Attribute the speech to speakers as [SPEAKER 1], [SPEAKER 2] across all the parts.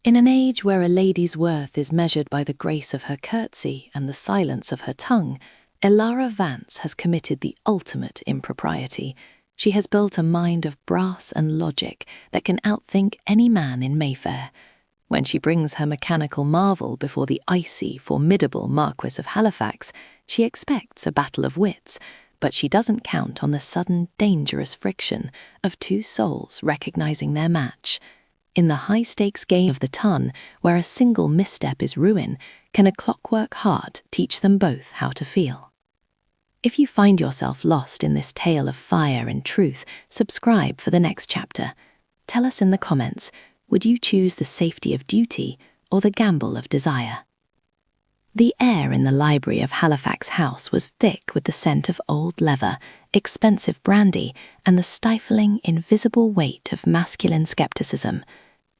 [SPEAKER 1] In an age where a lady's worth is measured by the grace of her curtsy and the silence of her tongue, Elara Vance has committed the ultimate impropriety. She has built a mind of brass and logic that can outthink any man in Mayfair. When she brings her mechanical marvel before the icy, formidable Marquess of Halifax, she expects a battle of wits, but she doesn't count on the sudden, dangerous friction of two souls recognizing their match. In the high-stakes game of the ton, where a single misstep is ruin, can a clockwork heart teach them both how to feel? If you find yourself lost in this tale of fire and truth, subscribe for the next chapter. Tell us in the comments, would you choose the safety of duty or the gamble of desire? The air in the library of Halifax House was thick with the scent of old leather, expensive brandy, and the stifling, invisible weight of masculine skepticism.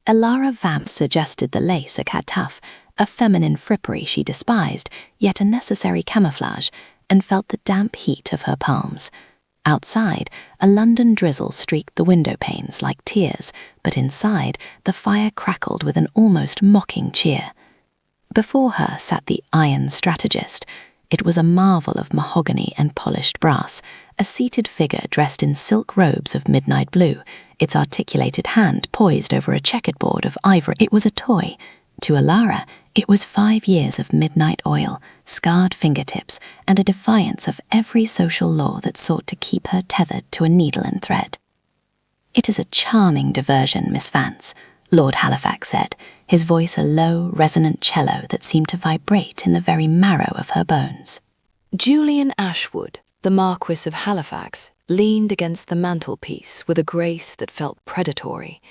[SPEAKER 1] Elara Vance suggested the lace a cataf, a feminine frippery she despised, yet a necessary camouflage, and felt the damp heat of her palms. Outside, a London drizzle streaked the window panes like tears, but inside, the fire crackled with an almost mocking cheer. Before her sat the iron strategist. It was a marvel of mahogany and polished brass, a seated figure dressed in silk robes of midnight blue, its articulated hand poised over a checkered board of ivory. It was a toy. To Elara, it was 5 years of midnight oil, scarred fingertips, and a defiance of every social law that sought to keep her tethered to a needle and thread. "It is a charming diversion, Miss Vance," Lord Halifax said, his voice a low, resonant cello that seemed to vibrate in the very marrow of her bones.
[SPEAKER 2] Julian Ashwood, the Marquess of Halifax, leaned against the mantelpiece with a grace that felt predatory.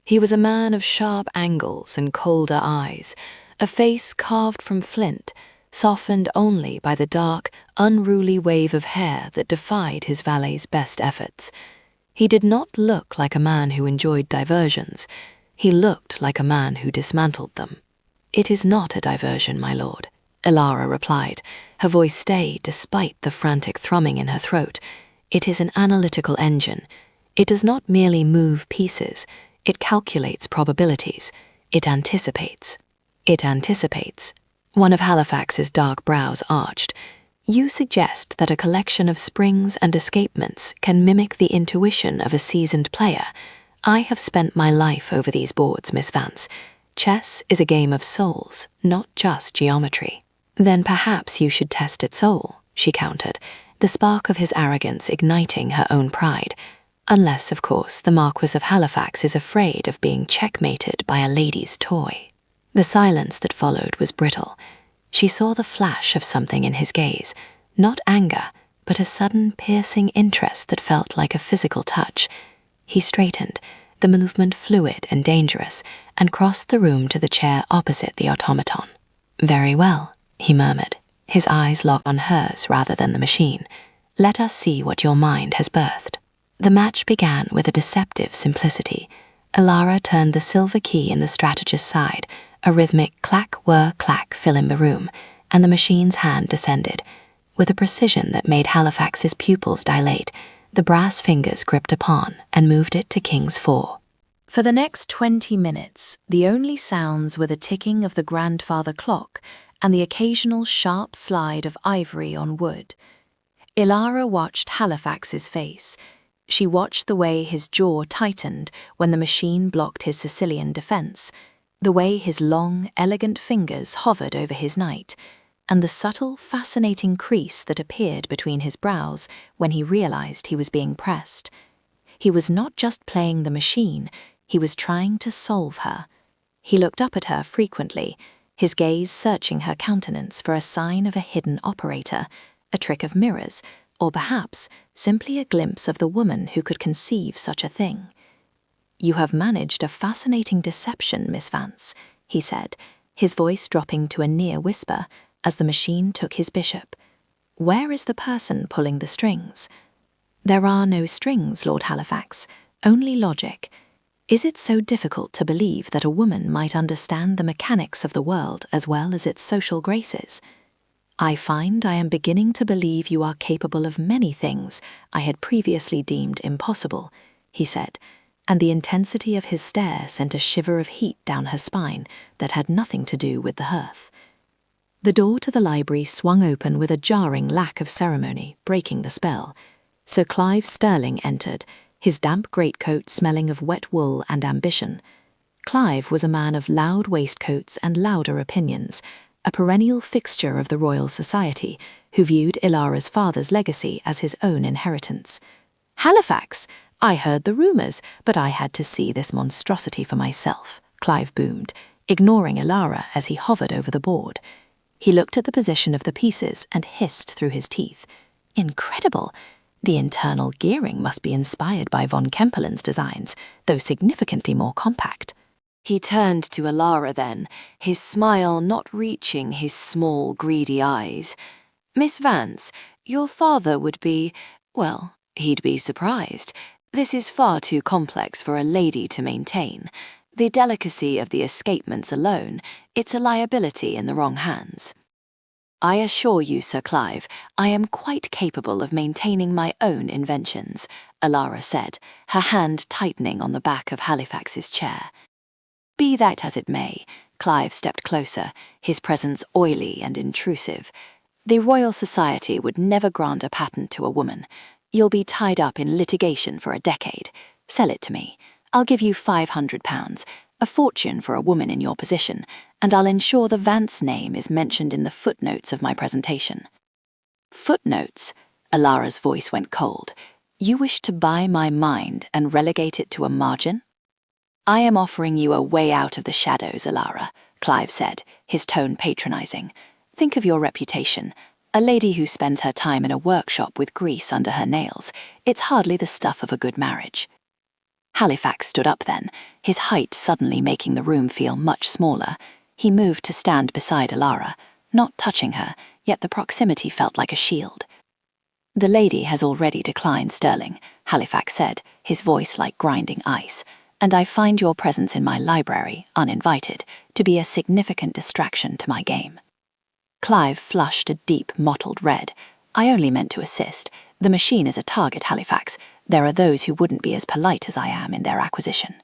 [SPEAKER 2] He was a man of sharp angles and colder eyes, a face carved from flint, softened only by the dark, unruly wave of hair that defied his valet's best efforts. He did not look like a man who enjoyed diversions. He looked like a man who dismantled them. "It is not a diversion, my lord," Elara replied, her voice stayed despite the frantic thrumming in her throat. "It is an analytical engine. It does not merely move pieces. It calculates probabilities. It anticipates. It anticipates." One of Halifax's dark brows arched. "You suggest that a collection of springs and escapements can mimic the intuition of a seasoned player. I have spent my life over these boards, Miss Vance. Chess is a game of souls, not just geometry." "Then perhaps you should test its soul," she countered, the spark of his arrogance igniting her own pride. "Unless, of course, the Marquess of Halifax is afraid of being checkmated by a lady's toy." The silence that followed was brittle. She saw the flash of something in his gaze, not anger, but a sudden piercing interest that felt like a physical touch. He straightened, the movement fluid and dangerous, and crossed the room to the chair opposite the automaton. "Very well," he murmured, his eyes locked on hers rather than the machine. "Let us see what your mind has birthed." The match began with a deceptive simplicity. Elara turned the silver key in the strategist's side, a rhythmic clack-whir-clack filling the room, and the machine's hand descended. With a precision that made Halifax's pupils dilate, the brass fingers gripped a pawn and moved it to King's 4. For the next 20 minutes, the only sounds were the ticking of the grandfather clock and the occasional sharp slide of ivory on wood. Elara watched Halifax's face. She watched the way his jaw tightened when the machine blocked his Sicilian defense, the way his long, elegant fingers hovered over his knight, and the subtle, fascinating crease that appeared between his brows when he realized he was being pressed. He was not just playing the machine, he was trying to solve her. He looked up at her frequently, his gaze searching her countenance for a sign of a hidden operator, a trick of mirrors, or perhaps simply a glimpse of the woman who could conceive such a thing. "You have managed a fascinating deception, Miss Vance," he said, his voice dropping to a near whisper as the machine took his bishop. "Where is the person pulling the strings?" "There are no strings, Lord Halifax, only logic. Is it so difficult to believe that a woman might understand the mechanics of the world as well as its social graces? I find I am beginning to believe you are capable of many things I had previously deemed impossible," he said,
[SPEAKER 1] and the intensity of his stare sent a shiver of heat down her spine that had nothing to do with the hearth. The door to the library swung open with a jarring lack of ceremony, breaking the spell. Sir Clive Stirling entered, his damp greatcoat smelling of wet wool and ambition. Clive was a man of loud waistcoats and louder opinions, a perennial fixture of the Royal Society, who viewed Elara's father's legacy as his own inheritance. "Halifax! I heard the rumours, but I had to see this monstrosity for myself," Clive boomed, ignoring Elara as he hovered over the board. He looked at the position of the pieces and hissed through his teeth. "Incredible! The internal gearing must be inspired by von Kempelen's designs, though significantly more compact."
[SPEAKER 2] He turned to Elara then, his smile not reaching his small, greedy eyes. "Miss Vance, your father would be, well, he'd be surprised. This is far too complex for a lady to maintain. The delicacy of the escapements alone, it's a liability in the wrong hands." "I assure you, Sir Clive, I am quite capable of maintaining my own inventions," Elara said, her hand tightening on the back of Halifax's chair. Be that as it may, Clive stepped closer, his presence oily and intrusive. "The Royal Society would never grant a patent to a woman. You'll be tied up in litigation for a decade. Sell it to me. I'll give you £500, a fortune for a woman in your position, and I'll ensure the Vance name is mentioned in the footnotes of my presentation." "Footnotes?" Elara's voice went cold. "You wish to buy my mind and relegate it to a margin?" "I am offering you a way out of the shadows, Elara," Clive said, his tone patronizing. "Think of your reputation. A lady who spends her time in a workshop with grease under her nails. It's hardly the stuff of a good marriage." Halifax stood up then, his height suddenly making the room feel much smaller. He moved to stand beside Elara, not touching her, yet the proximity felt like a shield. "The lady has already declined Stirling," Halifax said, his voice like grinding ice, "and I find your presence in my library, uninvited, to be a significant distraction to my game." Clive flushed a deep, mottled red. "I only meant to assist. The machine is a target, Halifax. There are those who wouldn't be as polite as I am in their acquisition."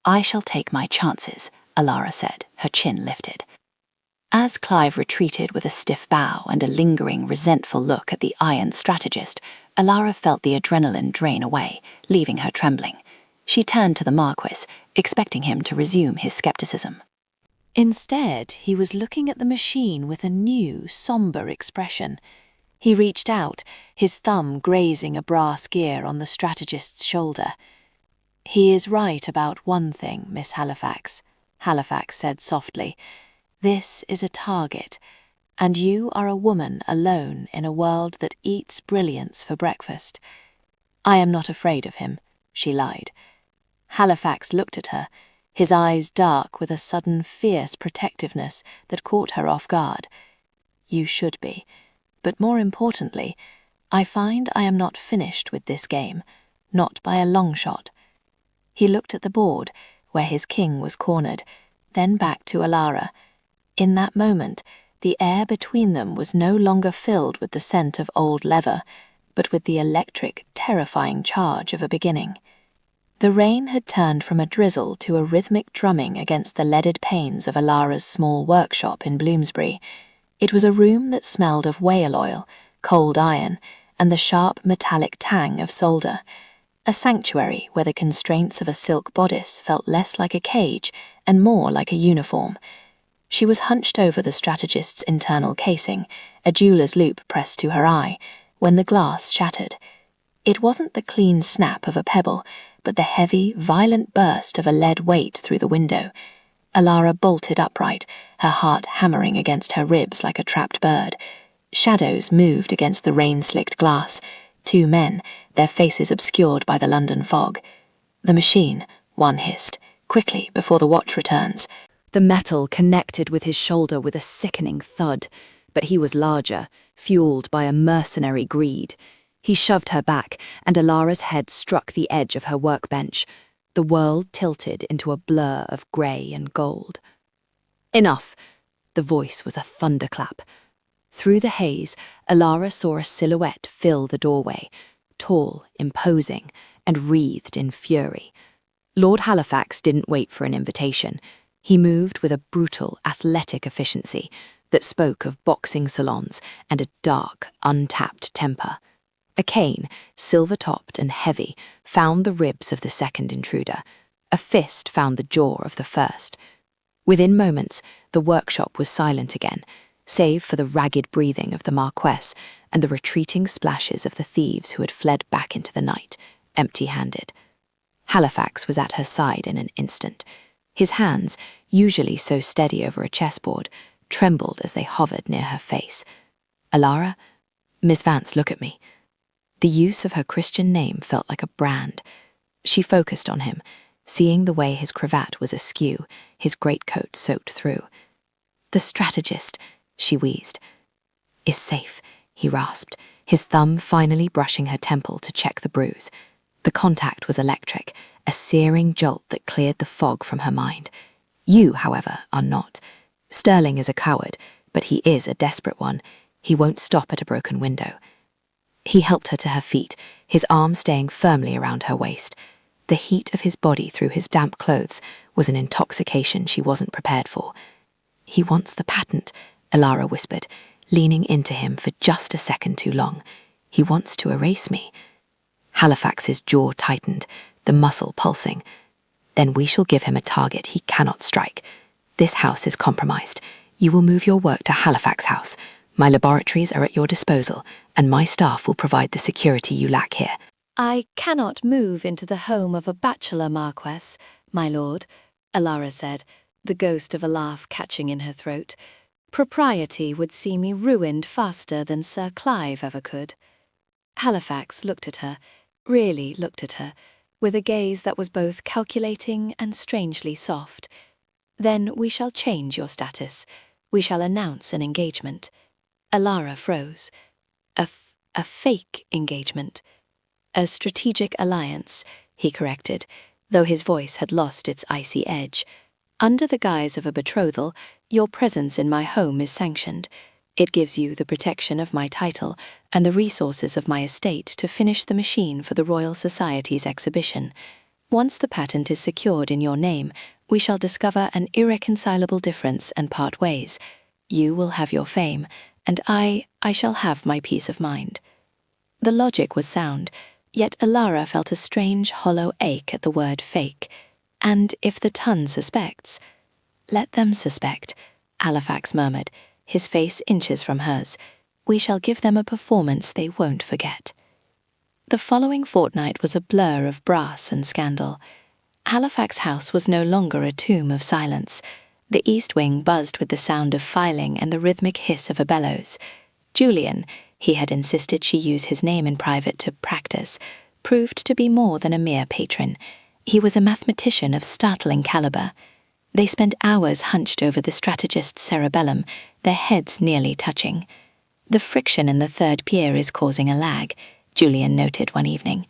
[SPEAKER 2] "I shall take my chances," Elara said, her chin lifted. As Clive retreated with a stiff bow and a lingering, resentful look at the iron strategist, Elara felt the adrenaline drain away, leaving her trembling. She turned to the Marquess, expecting him to resume his skepticism. Instead, he was looking at the machine with a new, sombre expression. He reached out, his thumb grazing a brass gear on the strategist's shoulder. "He is right about one thing, Miss Halifax," Halifax said softly. "This is a target, and you are a woman alone in a world that eats brilliance for breakfast." "I am not afraid of him," she lied. Halifax looked at her, his eyes dark with a sudden fierce protectiveness that caught her off guard. "You should be. But more importantly, I find I am not finished with this game, not by a long shot." He looked at the board, where his king was cornered, then back to Elara. In that moment, the air between them was no longer filled with the scent of old leather, but with the electric, terrifying charge of a beginning. The rain had turned from a drizzle to a rhythmic drumming against the leaded panes of Elara's small workshop in Bloomsbury. It was a room that smelled of whale oil, cold iron, and the sharp metallic tang of solder. A sanctuary where the constraints of a silk bodice felt less like a cage and more like a uniform. She was hunched over the strategist's internal casing, a jeweller's loop pressed to her eye, when the glass shattered. It wasn't the clean snap of a pebble, but the heavy, violent burst of a lead weight through the window. Elara bolted upright, her heart hammering against her ribs like a trapped bird. Shadows moved against the rain-slicked glass. 2 men, their faces obscured by the London fog. "The machine," one hissed, "quickly, before the watch returns." The metal connected with his shoulder with a sickening thud, but he was larger, fueled by a mercenary greed. He shoved her back, and Elara's head struck the edge of her workbench. The world tilted into a blur of grey and gold. "Enough!" The voice was a thunderclap. Through the haze, Elara saw a silhouette fill the doorway, tall, imposing, and wreathed in fury. Lord Halifax didn't wait for an invitation. He moved with a brutal, athletic efficiency that spoke of boxing salons and a dark, untapped temper. A cane, silver-topped and heavy, found the ribs of the second intruder. A fist found the jaw of the first. Within moments, the workshop was silent again, save for the ragged breathing of the Marquess and the retreating splashes of the thieves who had fled back into the night, empty-handed. Halifax was at her side in an instant. His hands, usually so steady over a chessboard, trembled as they hovered near her face. "Elara, Miss Vance, look at me." The use of her Christian name felt like a brand. She focused on him, seeing the way his cravat was askew, his greatcoat soaked through. "The strategist," she wheezed. "Is safe," he rasped, his thumb finally brushing her temple to check the bruise. The contact was electric, a searing jolt that cleared the fog from her mind. "You, however, are not. Sterling is a coward, but he is a desperate one. He won't stop at a broken window." He helped her to her feet, his arm staying firmly around her waist. The heat of his body through his damp clothes was an intoxication she wasn't prepared for. "He wants the patent," Elara whispered, leaning into him for just a second too long. "He wants to erase me." Halifax's jaw tightened, the muscle pulsing. "Then we shall give him a target he cannot strike. This house is compromised. You will move your work to Halifax House. My laboratories are at your disposal, and my staff will provide the security you lack here."
[SPEAKER 1] "I cannot move into the home of a bachelor, Marquess, my lord," Elara said, the ghost of a laugh catching in her throat. "Propriety would see me ruined faster than Sir Clive ever could." Halifax looked at her, really looked at her, with a gaze that was both calculating and strangely soft. "Then we shall change your status. We shall announce an engagement." Elara froze. A fake engagement. "A strategic alliance," he corrected, though his voice had lost its icy edge. "Under the guise of a betrothal, your presence in my home is sanctioned. It gives you the protection of my title and the resources of my estate to finish the machine for the Royal Society's exhibition. Once the patent is secured in your name, we shall discover an irreconcilable difference and part ways. You will have your fame, and I shall have my peace of mind." The logic was sound, yet Elara felt a strange hollow ache at the word fake. "And if the Ton suspects?" "Let them suspect," Halifax murmured, his face inches from hers. "We shall give them a performance they won't forget." The following fortnight was a blur of brass and scandal. Halifax House was no longer a tomb of silence. The east wing buzzed with the sound of filing and the rhythmic hiss of a bellows. Julian, he had insisted she use his name in private to practice, proved to be more than a mere patron. He was a mathematician of startling caliber. They spent hours hunched over the strategist's cerebellum, their heads nearly touching. "The friction in the third pier is causing a lag," Julian noted one evening.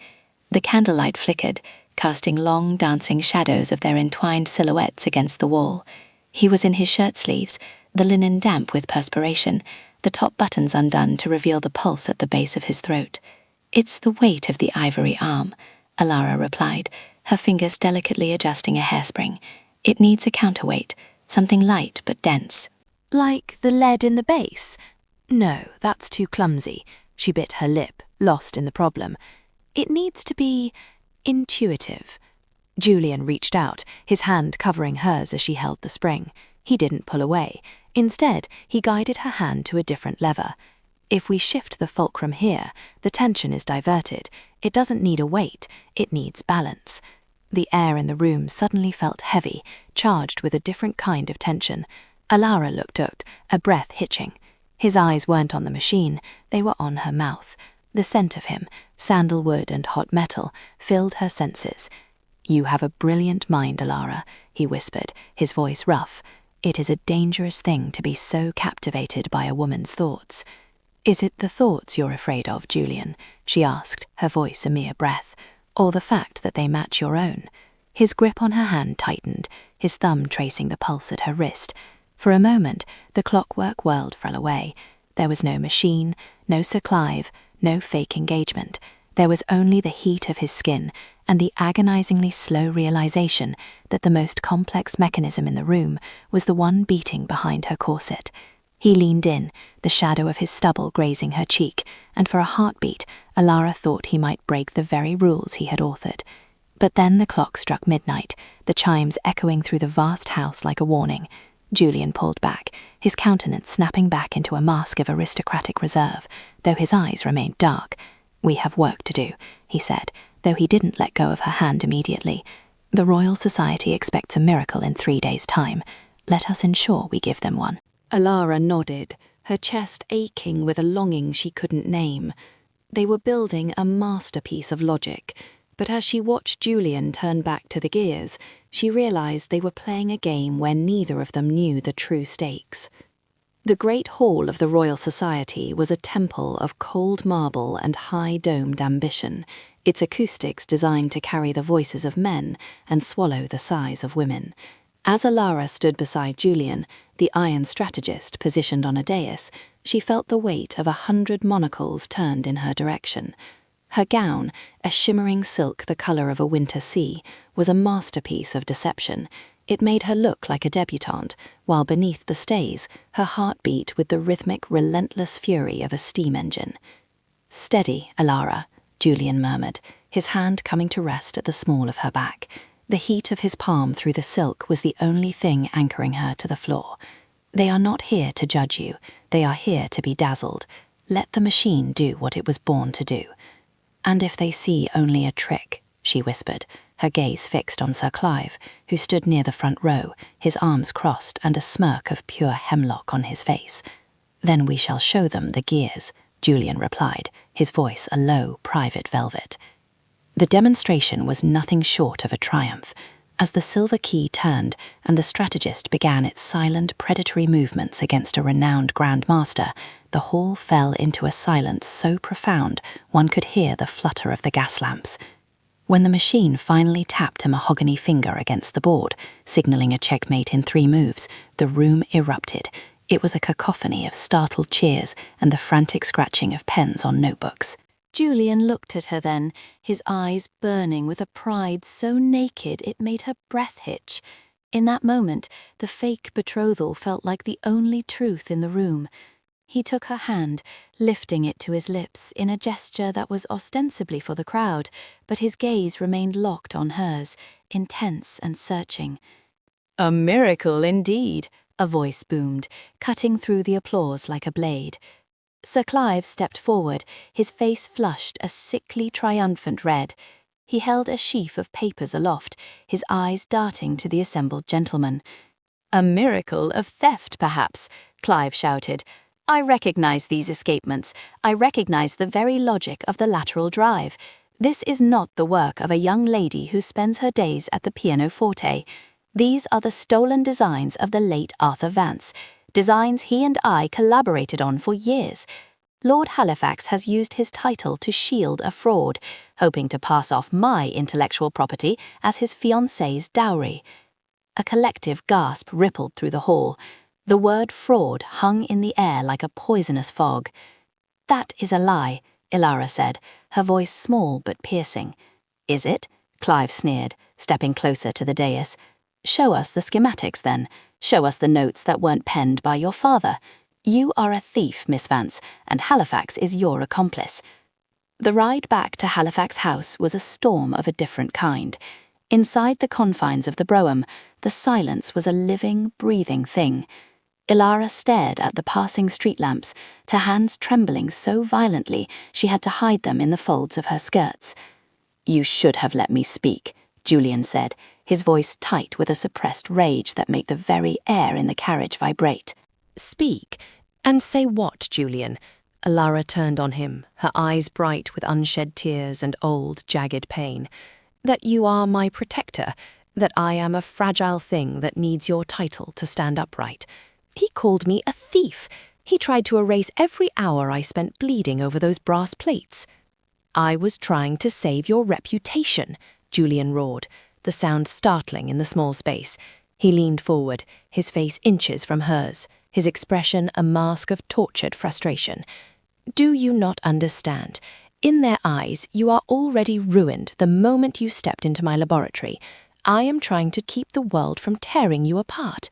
[SPEAKER 1] The candlelight flickered, casting long dancing shadows of their entwined silhouettes against the wall. He was in his shirt sleeves, the linen damp with perspiration, the top buttons undone to reveal the pulse at the base of his throat. "It's the weight of the ivory arm," Elara replied, her fingers delicately adjusting a hairspring. "It needs a counterweight, something light but dense."
[SPEAKER 2] "Like the lead in the base?" "No, that's too clumsy." She bit her lip, lost in the problem. "It needs to be intuitive." Julian reached out, his hand covering hers as she held the spring. He didn't pull away. Instead, he guided her hand to a different lever. "If we shift the fulcrum here, the tension is diverted. It doesn't need a weight, it needs balance." The air in the room suddenly felt heavy, charged with a different kind of tension. Elara looked up, a breath hitching. His eyes weren't on the machine, they were on her mouth. The scent of him, sandalwood and hot metal, filled her senses. "You have a brilliant mind, Elara," he whispered, his voice rough. "It is a dangerous thing to be so captivated by a woman's thoughts." "Is it the thoughts you're afraid of, Julian?" she asked, her voice a mere breath. "Or the fact that they match your own?" His grip on her hand tightened, his thumb tracing the pulse at her wrist. For a moment, the clockwork world fell away. There was no machine, no Sir Clive, no fake engagement. There was only the heat of his skin
[SPEAKER 1] and the agonizingly slow realization that the most complex mechanism in the room was the one beating behind her corset. He leaned in, the shadow of his stubble grazing her cheek, and for a heartbeat, Elara thought he might break the very rules he had authored. But then the clock struck midnight, the chimes echoing through the vast house like a warning. Julian pulled back, his countenance snapping back into a mask of aristocratic reserve, though his eyes remained dark. "We have work to do," he said, though he didn't let go of her hand immediately. "The Royal Society expects a miracle in 3 days' time. Let us ensure we give them one." Elara nodded, her chest aching with a longing she couldn't name. They were building a masterpiece of logic, but as she watched Julian turn back to the gears, she realized they were playing a game where neither of them knew the true stakes. The Great Hall of the Royal Society was a temple of cold marble and high-domed ambition, its acoustics designed to carry the voices of men and swallow the sighs of women. As Elara stood beside Julian, the iron strategist positioned on a dais, she felt the weight of 100 monocles turned in her direction. Her gown, a shimmering silk the color of a winter sea, was a masterpiece of deception. It made her look like a debutante, while beneath the stays, her heart beat with the rhythmic, relentless fury of a steam engine. "Steady, Elara," Julian murmured, his hand coming to rest at the small of her back. The heat of his palm through the silk was the only thing anchoring her to the floor. "They are not here to judge you. They are here to be dazzled. Let the machine do what it was born to do." "And if they see only a trick," she whispered, her gaze fixed on Sir Clive, who stood near the front row, his arms crossed and a smirk of pure hemlock on his face. "Then we shall show them the gears," Julian replied, his voice a low, private velvet. The demonstration was nothing short of a triumph. As the silver key turned and the strategist began its silent, predatory movements against a renowned Grand Master, the hall fell into a silence so profound one could hear the flutter of the gas lamps. When the machine finally tapped a mahogany finger against the board, signaling a checkmate in 3 moves, the room erupted. It was a cacophony of startled cheers and the frantic scratching of pens on notebooks. Julian looked at her then, his eyes burning with a pride so naked it made her breath hitch. In that moment, the fake betrothal felt like the only truth in the room. He took her hand, lifting it to his lips in a gesture that was ostensibly for the crowd, but his gaze remained locked on hers, intense and searching. "A miracle indeed," a voice boomed, cutting through the applause like a blade. Sir Clive stepped forward, his face flushed a sickly, triumphant red. He held a sheaf of papers aloft, his eyes darting to the assembled gentlemen. "A miracle of theft, perhaps," Clive shouted. "I recognize these escapements. I recognize the very logic of the lateral drive. This is not the work of a young lady who spends her days at the pianoforte. These are the stolen designs of the late Arthur Vance, designs he and I collaborated on for years. Lord Halifax has used his title to shield a fraud, hoping to pass off my intellectual property as his fiancée's dowry." A collective gasp rippled through the hall. The word fraud hung in the air like a poisonous fog. "That is a lie," Elara said, her voice small but piercing. "Is it?" Clive sneered, stepping closer to the dais. "Show us the schematics, then. Show us the notes that weren't penned by your father. You are a thief, Miss Vance, and Halifax is your accomplice." The ride back to Halifax House was a storm of a different kind. Inside the confines of the brougham, the silence was a living, breathing thing. Elara stared at the passing street lamps, her hands trembling so violently she had to hide them in the folds of her skirts. "You should have let me speak," Julian said, his voice tight with a suppressed rage that made the very air in the carriage vibrate.
[SPEAKER 3] "Speak? And say what, Julian?" Elara turned on him, her eyes bright with unshed tears and old, jagged pain. "That you are my protector, that I am a fragile thing that needs your title to stand upright. He called me a thief. He tried to erase every hour I spent bleeding over those brass plates." "I was trying to save your reputation," Julian roared, the sound startling in the small space. He leaned forward, his face inches from hers, his expression a mask of tortured frustration. "Do you not understand? In their eyes, you are already ruined the moment you stepped into my laboratory. I am trying to keep the world from tearing you apart.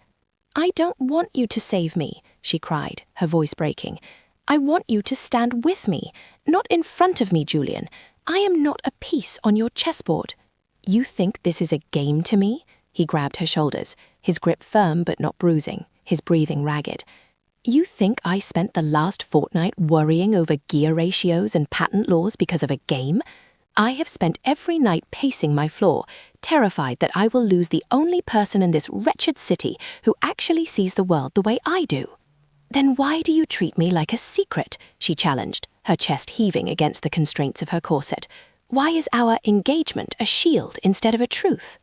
[SPEAKER 3] I don't want you to save me, she cried, her voice breaking. I want you to stand with me, not in front of me, Julian. I am not a piece on your chessboard. You think this is a game to me? He grabbed her shoulders, his grip firm but not bruising, his breathing ragged. You think I spent the last fortnight worrying over gear ratios and patent laws because of a game? I have spent every night pacing my floor, terrified that I will lose the only person in this wretched city who actually sees the world the way I do. Then why do you treat me like a secret? She challenged, her chest heaving against the constraints of her corset. Why is our engagement a shield instead of a truth?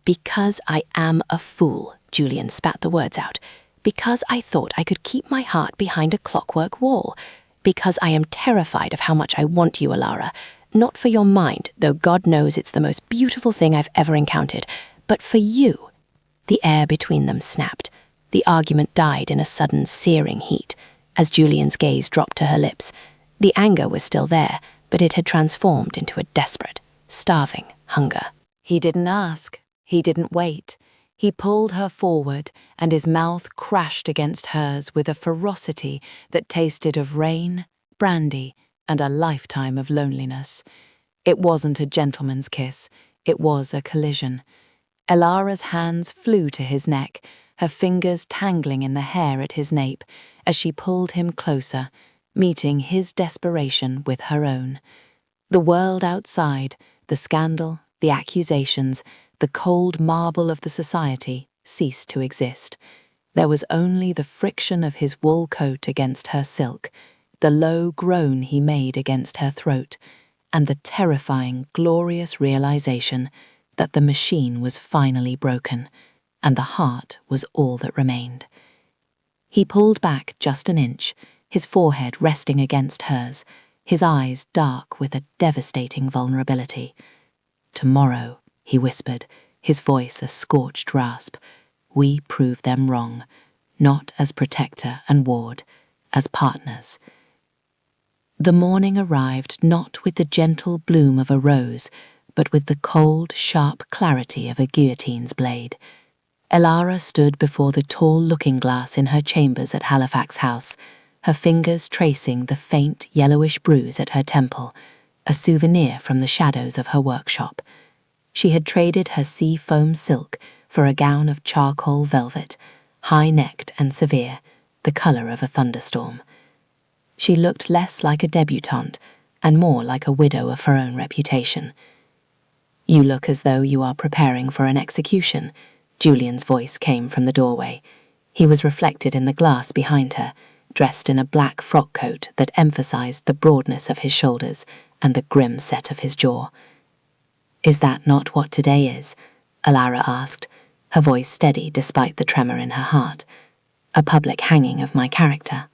[SPEAKER 3] Because I am a fool, Julian spat the words out. Because I thought I could keep my heart behind a clockwork wall. Because I am terrified of how much I want you, Elara. Not for your mind, though God knows it's the most beautiful thing I've ever encountered, but for you. The air between them snapped. The argument died in a sudden searing heat, as Julian's gaze dropped to her lips. The anger was still there, but it had transformed into a desperate, starving hunger.
[SPEAKER 2] He didn't ask. He didn't wait. He pulled her forward, and his mouth crashed against hers with a ferocity that tasted of rain, brandy, and a lifetime of loneliness. It wasn't a gentleman's kiss. It was a collision. Elara's hands flew to his neck, her fingers tangling in the hair at his nape, as she pulled him closer, meeting his desperation with her own. The world outside, the scandal, the accusations, the cold marble of the society ceased to exist. There was only the friction of his wool coat against her silk, the low groan he made against her throat, and the terrifying, glorious realization that the machine was finally broken, and the heart was all that remained. He pulled back just an inch, his forehead resting against hers, his eyes dark with a devastating vulnerability. "Tomorrow," he whispered, his voice a scorched rasp, "we prove them wrong, not as protector and ward, as partners." The morning arrived not with the gentle bloom of a rose, but with the cold, sharp clarity of a guillotine's blade. Elara stood before the tall looking-glass in her chambers at Halifax House, her fingers tracing the faint yellowish bruise at her temple, a souvenir from the shadows of her workshop. She had traded her sea-foam silk for a gown of charcoal velvet, high-necked and severe, the colour of a thunderstorm. She looked less like a debutante and more like a widow of her own reputation. "You look as though you are preparing for an execution," Julian's voice came from the doorway. He was reflected in the glass behind her, dressed in a black frock coat that emphasized the broadness of his shoulders and the grim set of his jaw. "Is that not what today is?" Elara asked, her voice steady despite the tremor in her heart. "A public hanging of my character?"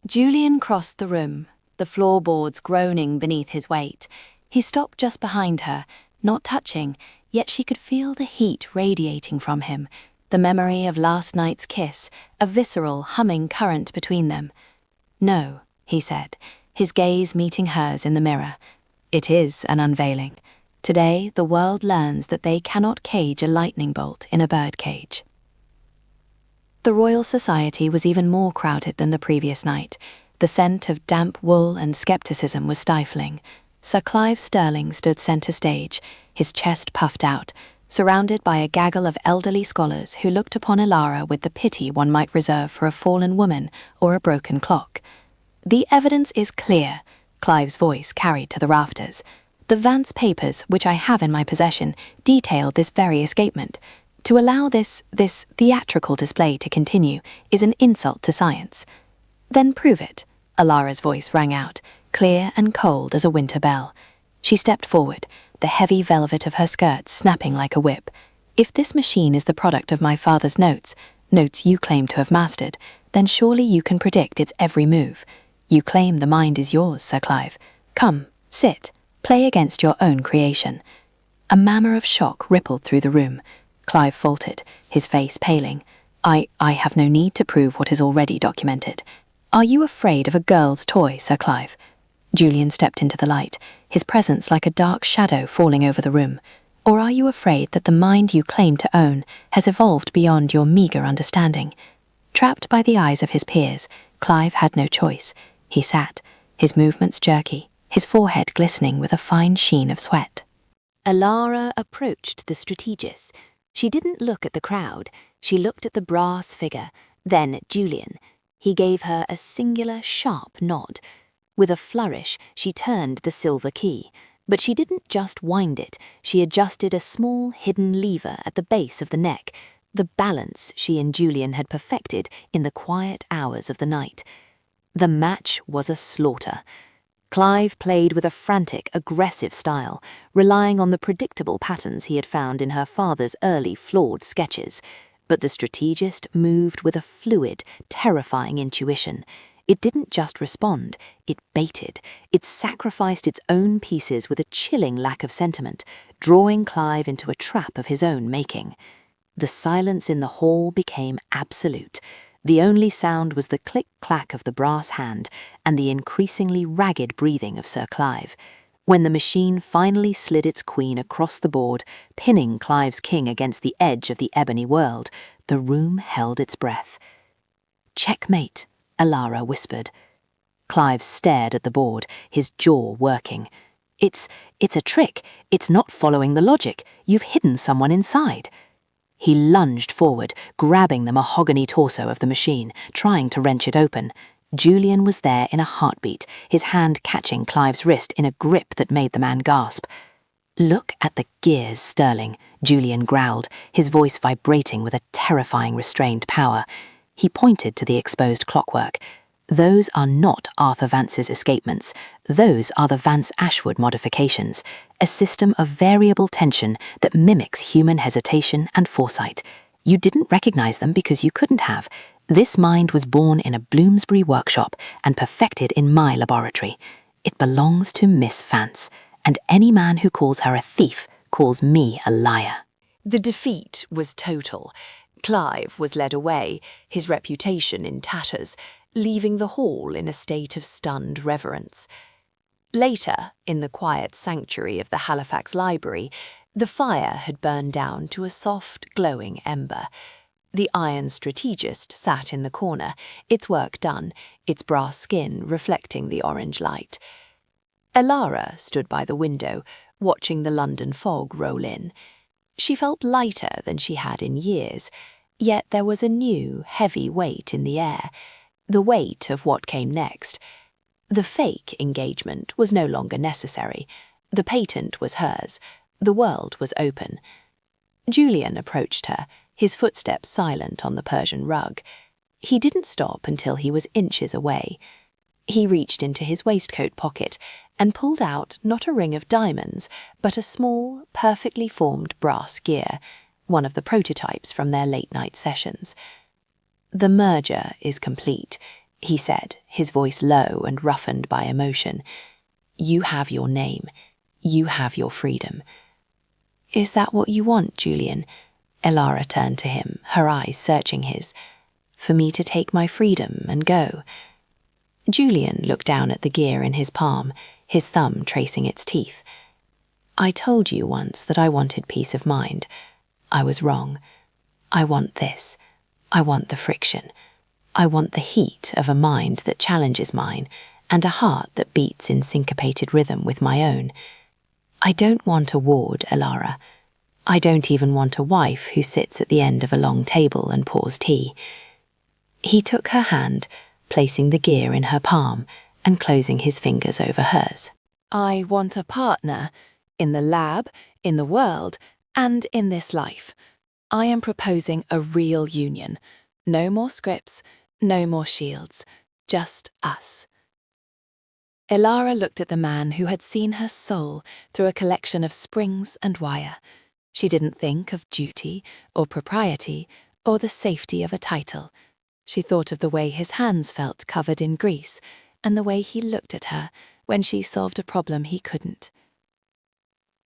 [SPEAKER 2] Julian crossed the room, the floorboards groaning beneath his weight. He stopped just behind her, not touching, yet she could feel the heat radiating from him, the memory of last night's kiss, a visceral, humming current between them. "No," he said, his gaze meeting hers in the mirror. "It is an unveiling. Today the world learns that they cannot cage a lightning bolt in a birdcage." The Royal Society was even more crowded than the previous night. The scent of damp wool and scepticism was stifling. Sir Clive Stirling stood centre stage, his chest puffed out, surrounded by a gaggle of elderly scholars who looked upon Elara with the pity one might reserve for a fallen woman or a broken clock. "The evidence is clear," Clive's voice carried to the rafters. "The Vance papers, which I have in my possession, detail this very escapement. To allow this theatrical display to continue is an insult to science." "Then prove it," Elara's voice rang out, clear and cold as a winter bell. She stepped forward, the heavy velvet of her skirt snapping like a whip. "If this machine is the product of my father's notes you claim to have mastered, then surely you can predict its every move. You claim the mind is yours, Sir Clive. Come, sit, play against your own creation." A murmur of shock rippled through the room. Clive faltered, his face paling. I have no need to prove what is already documented." "Are you afraid of a girl's toy, Sir Clive?"
[SPEAKER 1] Julian stepped into the light, his presence like a dark shadow falling over the room. Or are you afraid that the mind you claim to own has evolved beyond your meagre understanding? Trapped by the eyes of his peers, Clive had no choice. He sat, his movements jerky, his forehead glistening with a fine sheen of sweat.
[SPEAKER 2] Elara approached the strategist. She didn't look at the crowd. She looked at the brass figure, then at Julian. He gave her a singular, sharp nod. With a flourish, she turned the silver key. But she didn't just wind it. She adjusted a small, hidden lever at the base of the neck, the balance she and Julian had perfected in the quiet hours of the night. The match was a slaughter. Clive played with a frantic, aggressive style, relying on the predictable patterns he had found in her father's early flawed sketches. But the strategist moved with a fluid, terrifying intuition. It didn't just respond, it baited. It sacrificed its own pieces with a chilling lack of sentiment, drawing Clive into a trap of his own making. The silence in the hall became absolute. The only sound was the click-clack of the brass hand and the increasingly ragged breathing of Sir Clive. When the machine finally slid its queen across the board, pinning Clive's king against the edge of the ebony world, the room held its breath. "Checkmate," Elara whispered. Clive stared at the board, his jaw working. It's a trick. It's not following the logic. You've hidden someone inside." He lunged forward, grabbing the mahogany torso of the machine, trying to wrench it open. Julian was there in a heartbeat, his hand catching Clive's wrist in a grip that made the man gasp. "Look at the gears, Sterling," Julian growled, his voice vibrating with a terrifying restrained power. He pointed to the exposed clockwork. "Those are not Arthur Vance's escapements. Those are the Vance-Ashwood modifications, a system of variable tension that mimics human hesitation and foresight. You didn't recognize them because you couldn't have. This mind was born in a Bloomsbury workshop and perfected in my laboratory. It belongs to Miss Vance, and any man who calls her a thief calls me a liar."
[SPEAKER 3] The defeat was total. Clive was led away, his reputation in tatters, leaving the hall in a state of stunned reverence. Later, in the quiet sanctuary of the Halifax Library, the fire had burned down to a soft, glowing ember. The iron strategist sat in the corner, its work done, its brass skin reflecting the orange light. Elara stood by the window, watching the London fog roll in. She felt lighter than she had in years, yet there was a new, heavy weight in the air, the weight of what came next. The fake engagement was no longer necessary. The patent was hers. The world was open. Julian approached her, his footsteps silent on the Persian rug. He didn't stop until he was inches away. He reached into his waistcoat pocket and pulled out not a ring of diamonds, but a small, perfectly formed brass gear, one of the prototypes from their late-night sessions. "The merger is complete," he said, his voice low and roughened by emotion. "You have your name. You have your freedom." "Is that what you want, Julian?" Elara turned to him, her eyes searching his. "For me to take my freedom and go?" Julian looked down at the gear in his palm, his thumb tracing its teeth. "I told you once that I wanted peace of mind. I was wrong. I want this. I want the friction. I want the heat of a mind that challenges mine, and a heart that beats in syncopated rhythm with my own. I don't want a ward, Elara. I don't even want a wife who sits at the end of a long table and pours tea." He took her hand, placing the gear in her palm and closing his fingers over hers. "I want a partner, in the lab, in the world, and in this life. I am proposing a real union. No more scripts, no more shields, just us." Elara looked at the man who had seen her soul through a collection of springs and wire. She didn't think of duty or propriety or the safety of a title. She thought of the way his hands felt covered in grease and the way he looked at her when she solved a problem he couldn't.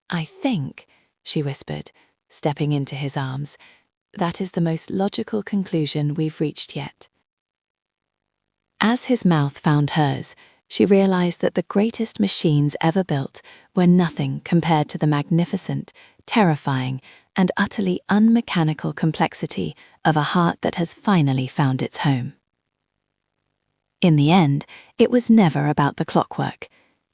[SPEAKER 3] "I think," she whispered, stepping into his arms, "that is the most logical conclusion we've reached yet." As his mouth found hers,
[SPEAKER 1] She realized that the greatest machines ever built were nothing compared to the magnificent, terrifying, and utterly unmechanical complexity of a heart that has finally found its home. In the end, it was never about the clockwork.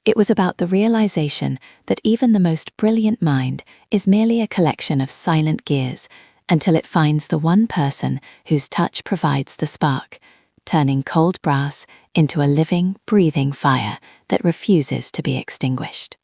[SPEAKER 1] It was about the realization that even the most brilliant mind is merely a collection of silent gears until it finds the one person whose touch provides the spark, turning cold brass into a living, breathing fire that refuses to be extinguished.